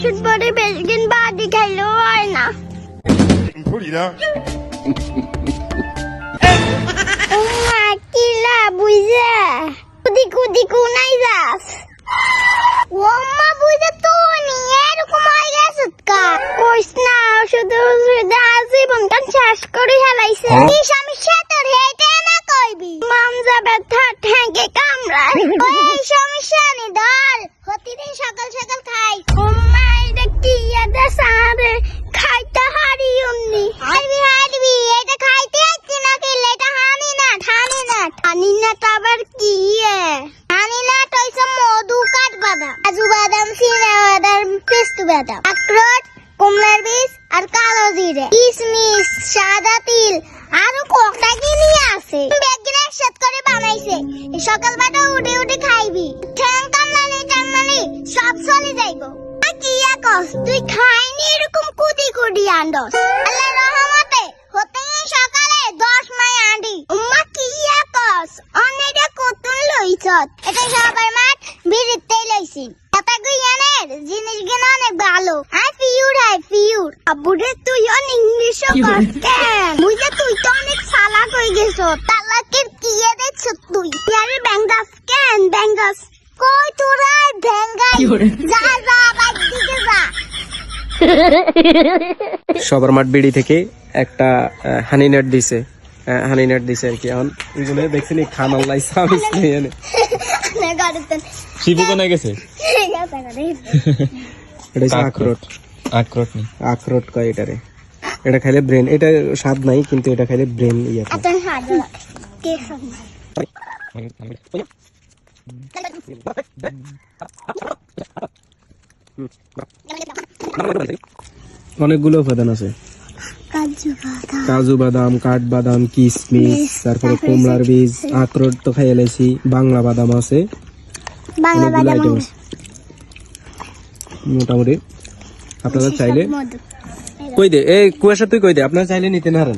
ওষুধ পরে বেশিদিন বাদি খাইলেও হয় না। উম্মা কিলা বুঝে কুদি কুদি কুনাই যাস। ওম্মা বুঝে তো নি এরকম হয়ে গেছে কা কইস না ওষুধ জীবন কান শেষ করে হেলাইছে। কি সমস্যা তোর হেটে না কইবি মামজা ব্যথা ঠ্যাঙ্গে কামড়ায় ওই সমস্যা নি ডাল প্রতিদিন সকাল সকাল খাই। ওম্মা এটা কি এদা সারে খাইতে হারি অমনি হারবি এটা খাইতে হচ্ছে না খেলে এটা হানি না তো আবার কি হানি না তো হইছে মধু কাঠ বাদাম কাজু বাদাম চিনা বাদাম পেস্তু বাদাম আখরোট কমলার বীজ আর কালো জিরে কিশমিশ সাদা তিল আর কোকটা কি নিয়ে আছে ব্যাগিন একসাথে করে বানাইছে সকালবেলা উঠে উঠে খাইবি ঠ্যাং কামড়ানি সব চলে যাইবো। কি কস তুই খাইনি এরকম কুদি কুদি আন্ডস আল্লাহর রহমতে হতে সকালে 10 মাই আন্ডি। উম্মা কি কস অনেকটা কতন লইছত এটা সবার মাঠ বিরিতে লইছি এটা গুয়ানের জিনিসগুলো অনেক ভালো আই ফিউর আব্বুরে তুই অনেক ইংলিশও কস কেন বুঝে তুই তো অনেক চালাক হয়ে গেছো তালাকের কি দেখছ তুই আরে ব্যাংগাস কেন ব্যাংগাস কই তোরা ভেঙ্গাই যা বাদ দিকে যা। সবার মাঠ বিড়ি থেকে একটা হানি নেট দিছে আর কি এখন এগুলো দেখছেন খান আল্লাহ সামিস নিয়ে না গাড়িতে শিবু কোনে গেছে এটা আখরোট কয় এটারে এটা খাইলে ব্রেন এটা স্বাদ নাই কিন্তু এটা খাইলে ব্রেন ইয়ে এত স্বাদ কে অনেকগুলো উপাদান আছে কাজু বাদাম কাঠবাদাম কিশমিশ তারপরে কমলার বীজ আখরোট তো খাই এলেছি বাংলা বাদাম আছে অনেকগুলো আইটেম আছে মোটামুটি আপনারা চাইলে কই দে এই কুয়াশা তুই কই দে আপনারা চাইলে নিতে না পারেন।